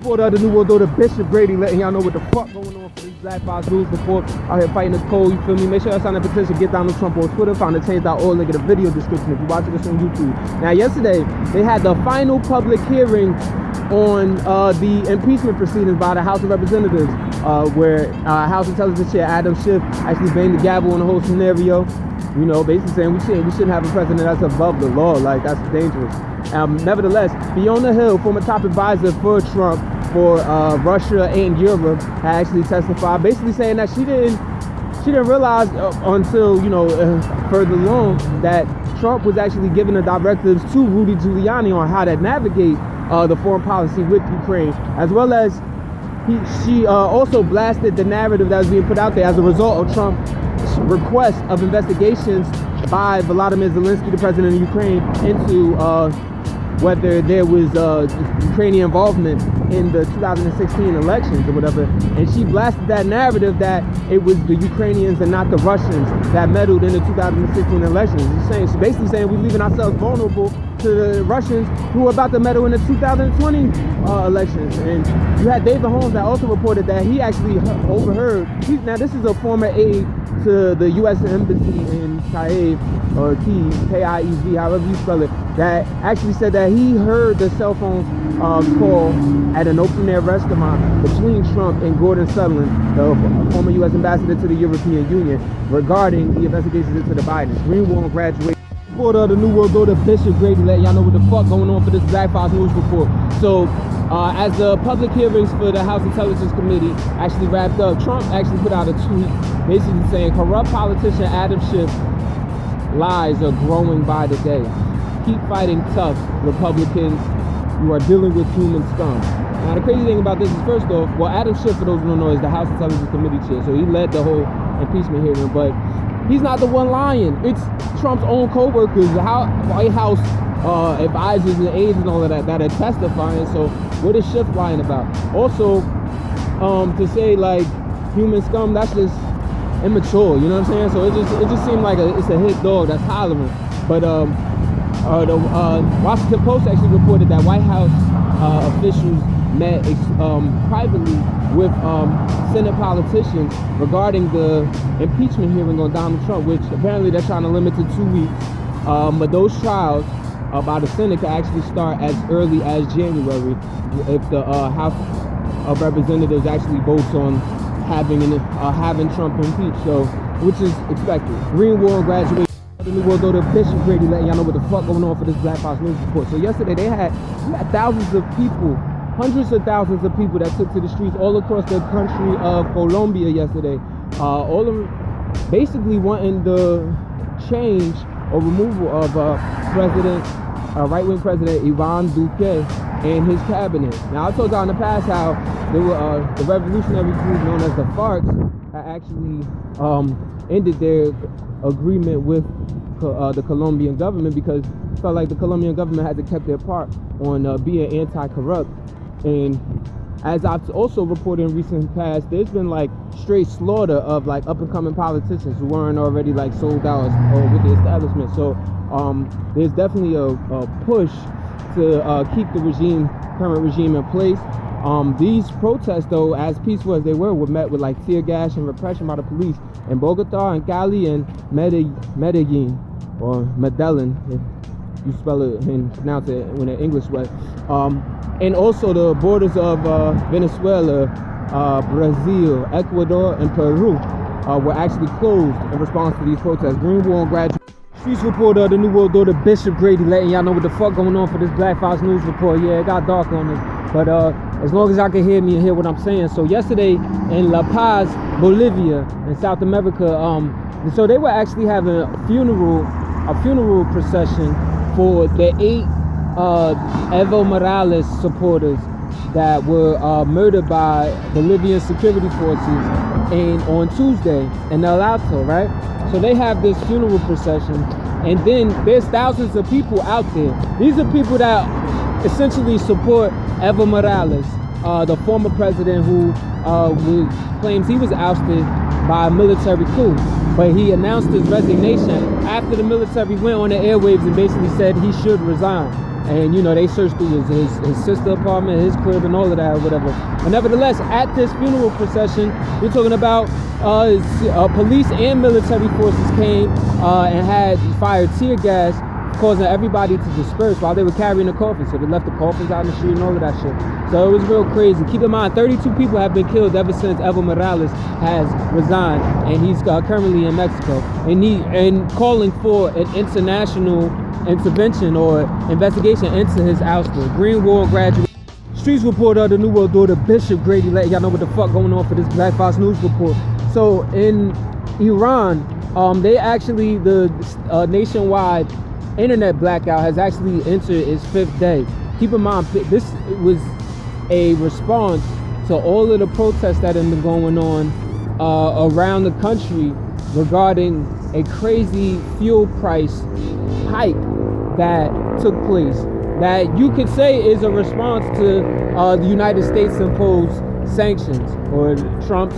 Report of the New World Order, Bishop Grady, letting y'all know what the fuck going on for this Black Fox News Report. Out here fighting the cold, you feel me? Make sure y'all sign up petition, get Donald Trump on Twitter, find the change.org, link in the video description if you're watching this on YouTube. Now, yesterday, they had the final public hearing on the impeachment proceedings by the House of Representatives, where House Intelligence Chair Adam Schiff actually banged the gavel on the whole scenario. You know, basically saying we shouldn't have a president that's above the law. Like, that's dangerous. Nevertheless, Fiona Hill, former top advisor for Trump for Russia and Europe, had actually testified, basically saying that she didn't realize until, you know, further along, that Trump was actually giving the directives to Rudy Giuliani on how to navigate the foreign policy with Ukraine, as well as she also blasted the narrative that was being put out there as a result of Trump's request of investigations by Volodymyr Zelensky, the president of Ukraine, into whether there was Ukrainian involvement in the 2016 elections or whatever. And she blasted that narrative that it was the Ukrainians and not the Russians that meddled in the 2016 elections. She's basically saying we're leaving ourselves vulnerable to the Russians who are about to meddle in the 2020 elections. And you had David Holmes that also reported that he actually overheard. Now, this is a former aide to the U.S. Embassy in Kiev, or Kiev, however you spell it, that actually said that he heard the cell phone call at an open-air restaurant between Trump and Gordon Sutherland, the former U.S. ambassador to the European Union, regarding the investigations into the Bidens. Greenwald on graduation. Report of the New World Order, Bishop Grady, letting y'all know what the fuck going on for this Black Fox News Report. So, as the public hearings for the House Intelligence Committee actually wrapped up, Trump actually put out a tweet basically saying, corrupt politician Adam Schiff lies are growing by the day. Keep fighting tough, Republicans. You are dealing with human scum. Now, the crazy thing about this is, first off, well, Adam Schiff, for those who don't know, is the House Intelligence Committee chair, so he led the whole impeachment hearing, but he's not the one lying. It's Trump's own co-workers, the White House advisors and aides and all of that are testifying. So what is Schiff lying about? Also, to say like human scum, that's just immature, you know what I'm saying? So it just seemed like it's a hit dog that's hollering. But the Washington Post actually reported that White House officials met privately with Senate politicians regarding the impeachment hearing on Donald Trump, which apparently they're trying to limit to 2 weeks. But those trials by the Senate can actually start as early as January if the House of Representatives actually votes on having Trump impeached, so which is expected. Greenwald graduation. The New World Order, Bishop Grady, letting y'all know what the fuck going on for this Black Fox News Report. So yesterday we had thousands of people, hundreds of thousands of people that took to the streets all across the country of Colombia yesterday. All of them basically wanting the change or removal of right-wing President Ivan Duque and his cabinet. Now, I told y'all in the past how there were the revolutionary group known as the FARC had actually ended their agreement with the Colombian government because it felt like the Colombian government had to keep their part on being anti-corrupt. And as I've also reported in recent past, there's been like straight slaughter of like up-and-coming politicians who weren't already like sold out or with the establishment. So there's definitely a push to keep the current regime in place. These protests, though, as peaceful as they were met with like tear gas and repression by the police in Bogota and Cali and Medellin, or Medellin, if you spell it and pronounce it in an English way. And also the borders of Venezuela, Brazil, Ecuador, and Peru were actually closed in response to these protests. Greenwald graduate. Streets reporter, the New World Order, Bishop Grady, letting y'all know what the fuck going on for this Black Fox News Report. Yeah, it got dark on this, but as long as y'all can hear me and hear what I'm saying. So yesterday in La Paz, Bolivia, in South America, so they were actually having a funeral procession for the 8 Evo Morales supporters that were murdered by Bolivian security forces on Tuesday in El Alto, right? So they have this funeral procession, and then there's thousands of people out there. These are people that essentially support Evo Morales, the former president who claims he was ousted by a military coup, but he announced his resignation after the military went on the airwaves and basically said he should resign. and you know they searched through his sister apartment, his crib, and all of that or whatever. But nevertheless, at this funeral procession, you're talking about police and military forces came and had fired tear gas, causing everybody to disperse while they were carrying the coffin. So they left the coffins out in the street and all of that shit. So it was real crazy. Keep in mind, 32 people have been killed ever since Evo Morales has resigned, and he's currently in Mexico. And calling for an international intervention or investigation into his ouster. Green Wall graduate. Streets reporter of the New World Order, Bishop Grady, letting y'all know what the fuck going on for this Black Fox News report. So in Iran, they actually, the nationwide internet blackout has actually entered its 5th day. Keep in mind, this was a response to all of the protests that have been going on around the country regarding a crazy fuel price hike that took place, that you could say is a response to the United States imposed sanctions, or Trump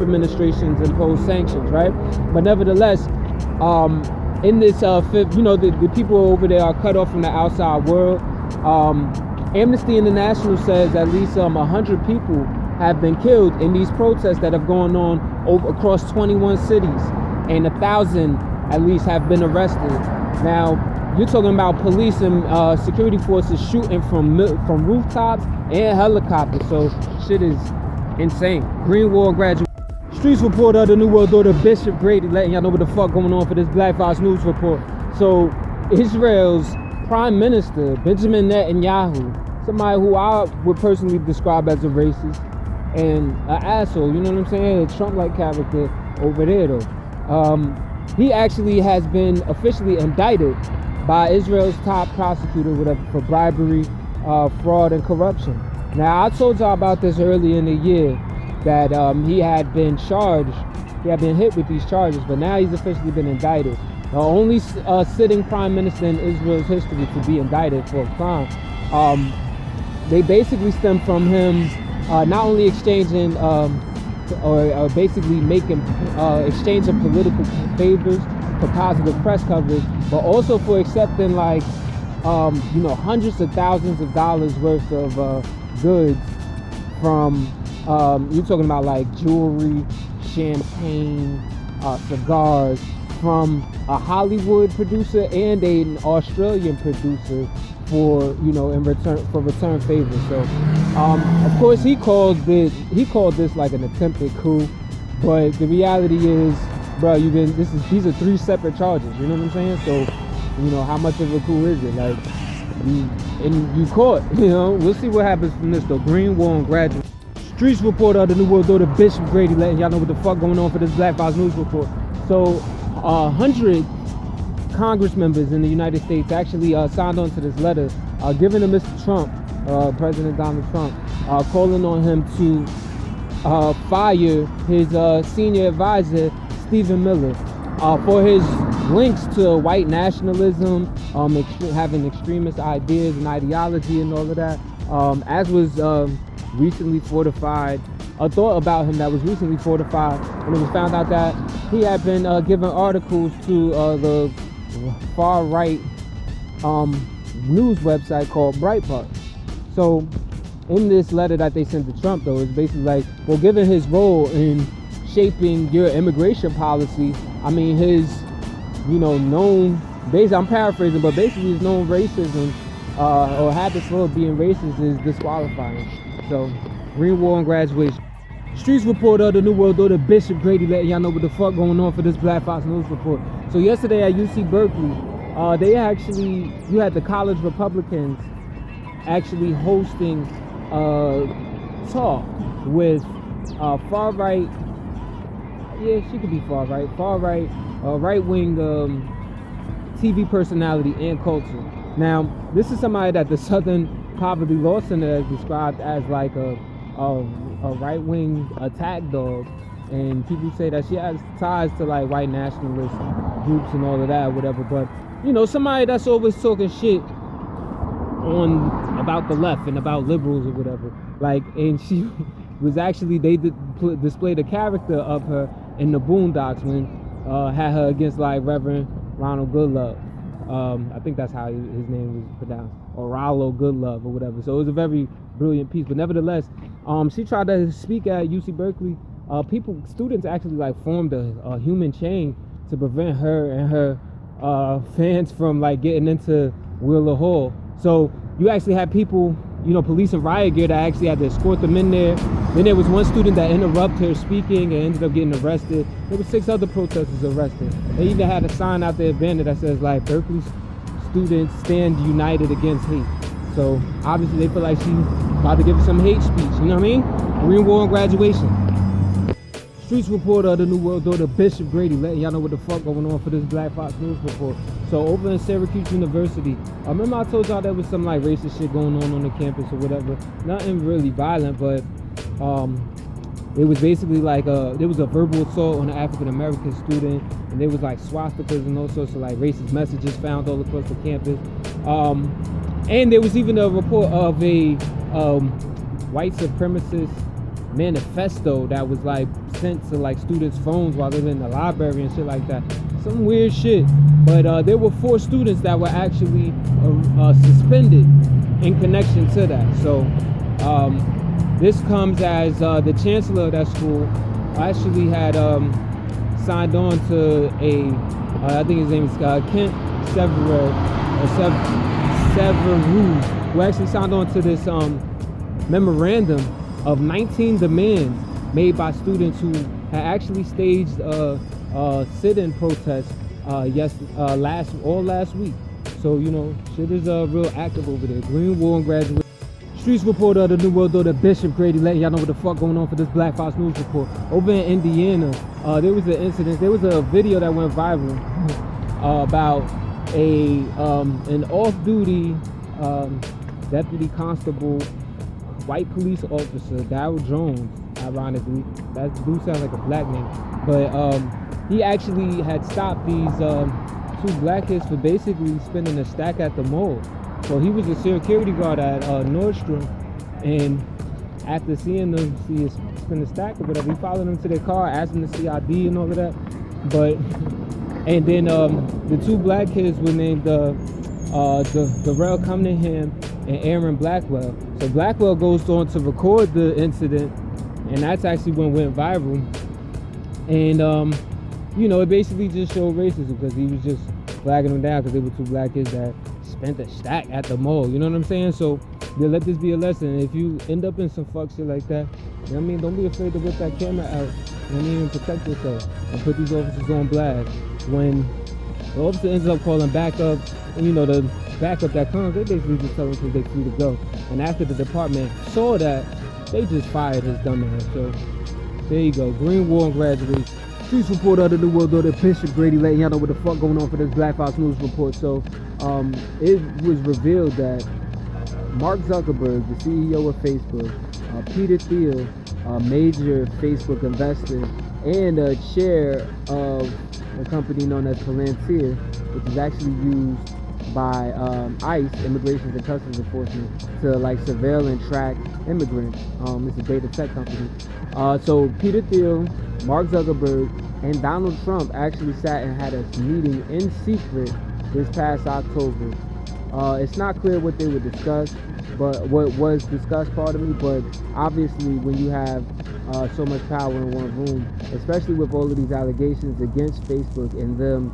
administration's imposed sanctions, right? But nevertheless, in this fifth, you know, the people over there are cut off from the outside world. Amnesty International says at least 100 people have been killed in these protests that have gone on across 21 cities, and 1,000 at least have been arrested. Now, you're talking about police and security forces shooting from rooftops and helicopters. So shit is insane. Green Wall graduate. Streets reporter of the New World Order, Bishop Grady, letting y'all know what the fuck going on for this Black Fox News report. So Israel's Prime Minister Benjamin Netanyahu, somebody who I would personally describe as a racist and an asshole, you know what I'm saying? A Trump-like character over there though. He actually has been officially indicted by Israel's top prosecutor for bribery, fraud, and corruption. Now, I told y'all about this earlier in the year, that he had been charged, he had been hit with these charges, but now he's officially been indicted. The only sitting prime minister in Israel's history to be indicted for a crime. They basically stem from him not only exchanging or basically making exchange of political favors for positive press coverage, but also for accepting like you know, hundreds of thousands of dollars worth of goods from you're talking about like jewelry, champagne, cigars, from a Hollywood producer and an Australian producer for, you know, in return favors. So of course he called this like an attempted coup, but the reality is, bro, these are 3 separate charges, you know what I'm saying? So, you know, how much of a coup is it? Like, you caught, you know. We'll see what happens from this though. Green Wall graduate. Streets reporter of the New World Order, Bishop Grady, letting y'all know what the fuck going on for this Black Fox News report. So 100 Congress members in the United States actually signed on to this letter giving to Mr. Trump, President Donald Trump, calling on him to fire his senior advisor, Stephen Miller, for his links to white nationalism, having extremist ideas and ideology and all of that, as was recently fortified, a thought about him that was recently fortified when it was found out that he had been giving articles to the far-right news website called Breitbart. So in this letter that they sent to Trump though, it's basically like, well, given his role in shaping your immigration policy, I mean, his, you know, known, basically, I'm paraphrasing, but basically his known racism or habits for being racist is disqualifying. So, Green Wall and graduation. Streets reporter of the New World Order, Bishop Grady, letting y'all know what the fuck going on for this Black Fox News report. So yesterday at UC Berkeley, you had the college Republicans actually hosting a talk with far-right, yeah, she could be far-right, right-wing TV personality and culture. Now, this is somebody that the Southern Poverty Law Center has described as like a right-wing attack dog, and people say that she has ties to like white nationalist groups and all of that or whatever. But you know, somebody that's always talking shit about the left and about liberals or whatever, like, and she was actually, they displayed a character of her in the Boondocks when had her against like Reverend Ronald Goodlove. I think that's how his name was pronounced. Oralo Goodlove or whatever. So it was a very brilliant piece. But nevertheless, she tried to speak at UC Berkeley. Students actually like formed a human chain to prevent her and her fans from like getting into Wheeler Hall. So you actually had people, police and riot gear that actually had to escort them in there. Then there was one student that interrupted her speaking and ended up getting arrested. There were 6 other protesters arrested. They even had a sign out there banner that says like Berkeley students stand united against hate. So obviously they feel like she's about to give some hate speech, you know what I mean? Green War on graduation. Streets reporter of the New World Order, Bishop Grady, letting y'all know what the fuck going on for this Black Fox News report. So over in Syracuse University, remember I told y'all there was some like racist shit going on the campus or whatever. Nothing really violent, but it was basically like there was a verbal assault on an African American student, and there was like swastikas and all sorts of like racist messages found all across the campus. And there was even a report of a white supremacist manifesto that was like sent to like students' phones while they were in the library and shit like that. Some weird shit. But there were 4 students that were actually suspended in connection to that. So this comes as the chancellor of that school actually had signed on to I think his name is Kent Severu, who actually signed on to this memorandum of 19 demands made by students who had actually staged sit-in protest last week. So shit is real active over there. Green War and graduation. Streets reporter of the New World Order, Bishop Grady, letting y'all know what the fuck going on for this Black Fox News report. Over in Indiana, there was an incident. There was a video that went viral about an off-duty deputy constable, white police officer, Darryl Jones. Ironically, that dude sounds like a black name, but he actually had stopped these 2 black kids for basically spending a stack at the mall. So he was a security guard at Nordstrom, and after seeing them spend a stack or whatever, he followed them to their car, asked them to see ID and all of that. And then the 2 black kids were named Darrell Cunningham and Aaron Blackwell. So Blackwell goes on to record the incident, and that's actually when it went viral. And it basically just showed racism because he was just flagging them down because they were 2 black kids that spent a stack at the mall. You know what I'm saying? So yeah, let this be a lesson. If you end up in some fuck shit like that, you know what I mean? Don't be afraid to whip that camera out. You know what I mean? And protect yourself and put these officers on blast. When the officer ends up calling backup, and the backup that comes, they basically just tell them because they're free to go. And after the department saw that, they just fired his dumb ass. So there you go. Green War and graduation. Streets reporter of the New World Order, Bishop Grady, letting y'all know what the fuck going on for this Black Fox News report. So it was revealed that Mark Zuckerberg, the CEO of Facebook, Peter Thiel, a major Facebook investor and a chair of a company known as Palantir, which is actually used by ICE, Immigration and Customs Enforcement, to like surveil and track immigrants. It's a data tech company. So Peter Thiel, Mark Zuckerberg, and Donald Trump actually sat and had a meeting in secret this past October. It's not clear what they would discuss, but what was discussed, pardon me, but obviously when you have so much power in one room, especially with all of these allegations against Facebook and them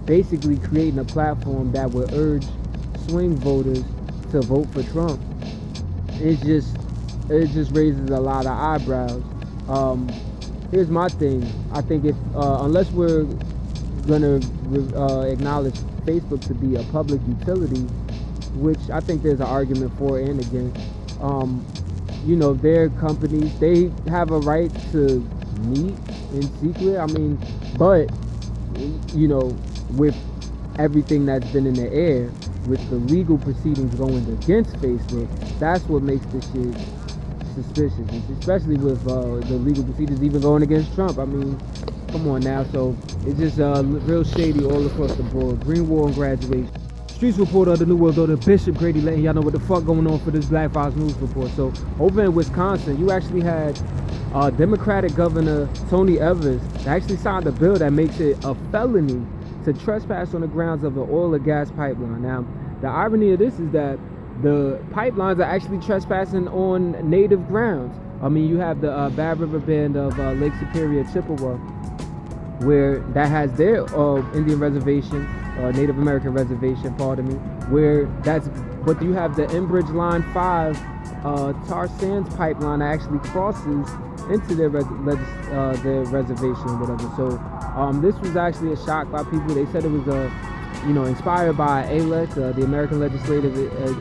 basically creating a platform that would urge swing voters to vote for Trump, it just raises a lot of eyebrows. Here's my thing. I think if unless we're gonna acknowledge Facebook to be a public utility, which I think there's an argument for and against, their companies, they have a right to meet in secret. I mean, but with everything that's been in the air, with the legal proceedings going against Facebook, that's what makes this shit suspicious, especially with the legal proceedings even going against Trump. I mean, come on now. So it's just real shady all across the board. Green War and graduation. Streets reporter of the New World Order, Bishop Grady, letting y'all know what the fuck going on for this Black Fox News report. So over in Wisconsin, you actually had Democratic Governor Tony Evers actually signed a bill that makes it a felony to trespass on the grounds of an oil or gas pipeline. Now, the irony of this is that the pipelines are actually trespassing on native grounds. I mean, you have the Bad River Band of Lake Superior, Chippewa, where that has their Indian reservation, Native American reservation, pardon me, where that's, but you have the Enbridge Line 5 tar sands pipeline that actually crosses into their reservation, whatever. So this was actually a shock by people. They said it was inspired by ALEC, the American Legislative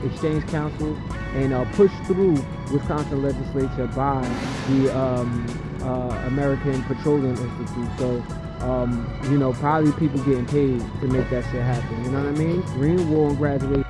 Exchange Council, and pushed through Wisconsin legislature by the American Petroleum Institute. So probably people getting paid to make that shit happen. You know what I mean? Green Wall and graduation.